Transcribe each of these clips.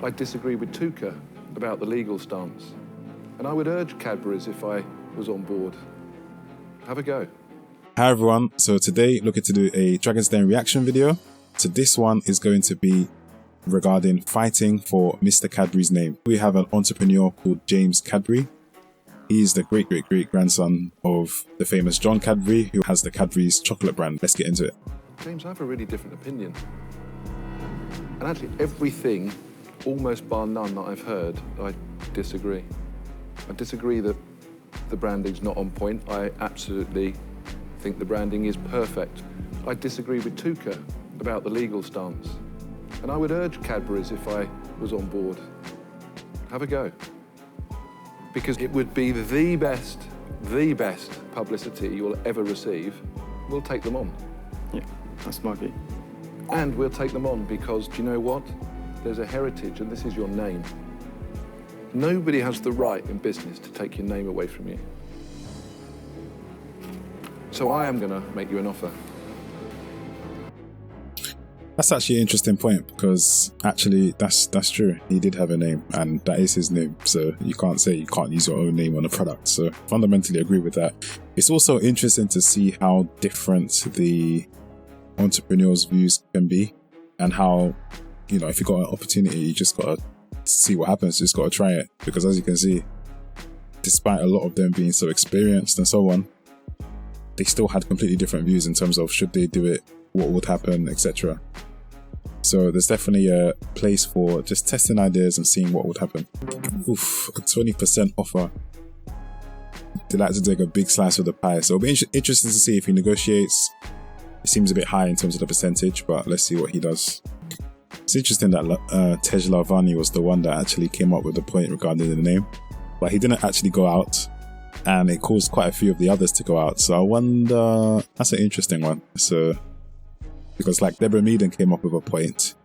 I disagree with Tuka about the legal stance. And I would urge Cadburys if I was on board. Have a go. Hi everyone, so today looking to do a Dragon's Den reaction video. So this one is going to be regarding fighting for Mr Cadbury's name. We have an entrepreneur called James Cadbury. He's the great grandson of the famous John Cadbury, who has the Cadbury's chocolate brand. Let's get into it. James, I have a really different opinion. And actually everything, almost bar none, that I've heard, I disagree. I disagree that the branding's not on point. I absolutely think the branding is perfect. I disagree with Tuka about the legal stance. And I would urge Cadburys if I was on board. Have a go. Because it would be the best publicity you'll ever receive. We'll take them on. Yeah, that's my view. And we'll take them on because, do you know what? There's a heritage and this is your name. Nobody has the right in business to take your name away from you. So I am going to make you an offer. That's actually an interesting point because actually that's true. He did have a name and that is his name. So you can't say you can't use your own name on a product. So fundamentally agree with that. It's also interesting to see how different the entrepreneur's views can be and how, you know, if you got an opportunity, you just got to see what happens. You just got to try it because as you can see, despite a lot of them being so experienced and so on, they still had completely different views in terms of should they do it, what would happen, etc. So there's definitely a place for just testing ideas and seeing what would happen. Oof, a 20% offer. They like to take a big slice of the pie. So it'll be interesting to see if he negotiates. It seems a bit high in terms of the percentage, but let's see what he does. It's interesting that Tej Lavani was the one that actually came up with the point regarding the name, but he didn't actually go out, and it caused quite a few of the others to go out. So I wonder, that's an interesting one. So because like Deborah Meaden came up with a point,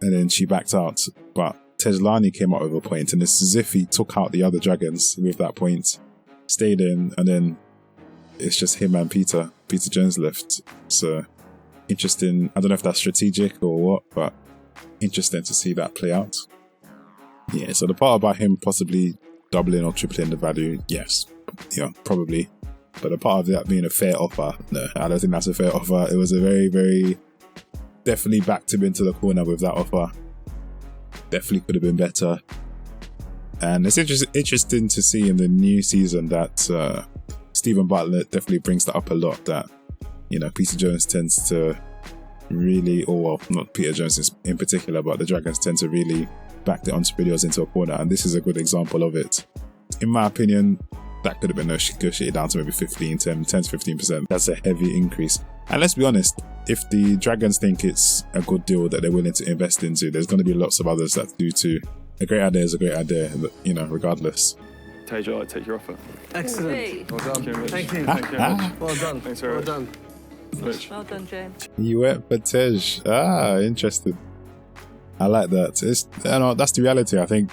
and then she backed out, but Tejlani came up with a point, and it's as if he took out the other dragons with that point, stayed in, and then it's just him and Peter Jones left. So interesting. I don't know if that's strategic or what, but interesting to see that play out. Yeah, so the part about him possibly doubling or tripling the value, yes, yeah, probably. But the part of that being a fair offer, no, I don't think that's a fair offer. It was a very, definitely backed him into the corner with that offer. Definitely could have been better. And it's interesting to see in the new season that Stephen Butler definitely brings that up a lot, that, you know, Peter Jones tends to really, or well, not Peter Jones in particular, but the Dragons tend to really back the entrepreneurs into a corner, and this is a good example of it. In my opinion, that could have been negotiated down to maybe 10 to 15%. That's a heavy increase. And let's be honest, if the Dragons think it's a good deal that they're willing to invest into, there's going to be lots of others that do too. A great idea is a great idea, you know, regardless. Tej, I take your offer. Excellent. Well done. Thank you. Thank you very much. Well done. Thanks very Well much. done. Rich. Well done, James. You went for Tej. Interesting. I like that. It's, you know, that's the reality. I think,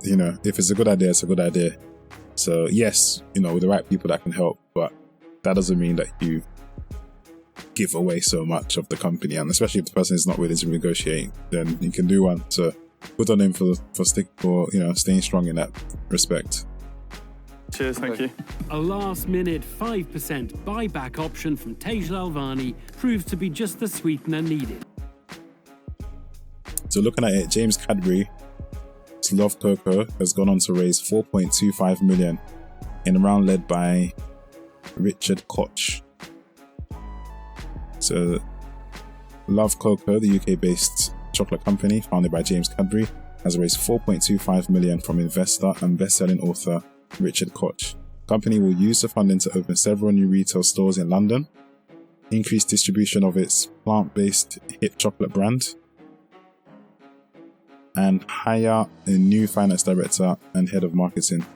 you know, if it's a good idea, it's a good idea. So yes, you know, with the right people that can help, but that doesn't mean that you give away so much of the company. And especially if the person is not willing to negotiate, then you can do one. So good on him for staying strong in that respect. Cheers, thank you. A last-minute 5% buyback option from Tej Lalvani proved to be just the sweetener needed. So looking at it, James Cadbury, Love Cocoa, has gone on to raise 4.25 million in a round led by Richard Koch. So Love Cocoa, the UK-based chocolate company founded by James Cadbury, has raised 4.25 million from investor and best-selling author Richard Koch. The company will use the funding to open several new retail stores in London, increase distribution of its plant-based hip chocolate brand, and hire a new finance director and head of marketing.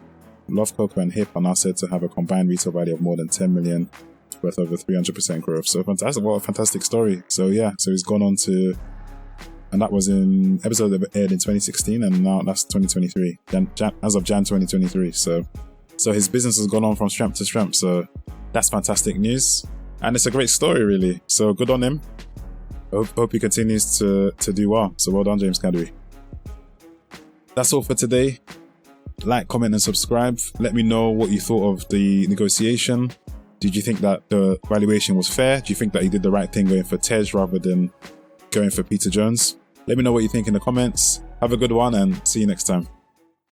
Love Cocoa and Hip are now said to have a combined retail value of more than 10 million, worth over 300% growth. So fantastic, what a fantastic story. So yeah, so he's gone on to, and that was in episode that aired in 2016, and now that's 2023, as of Jan 2023. So his business has gone on from strength to strength. So that's fantastic news, and it's a great story, really. So good on him. Hope he continues to do well. So well done, James Cadbury. That's all for today. Like, comment, and subscribe. Let me know what you thought of the negotiation. Did you think that the valuation was fair? Do you think that he did the right thing going for Tej rather than going for Peter Jones? Let me know what you think in the comments. Have a good one and see you next time.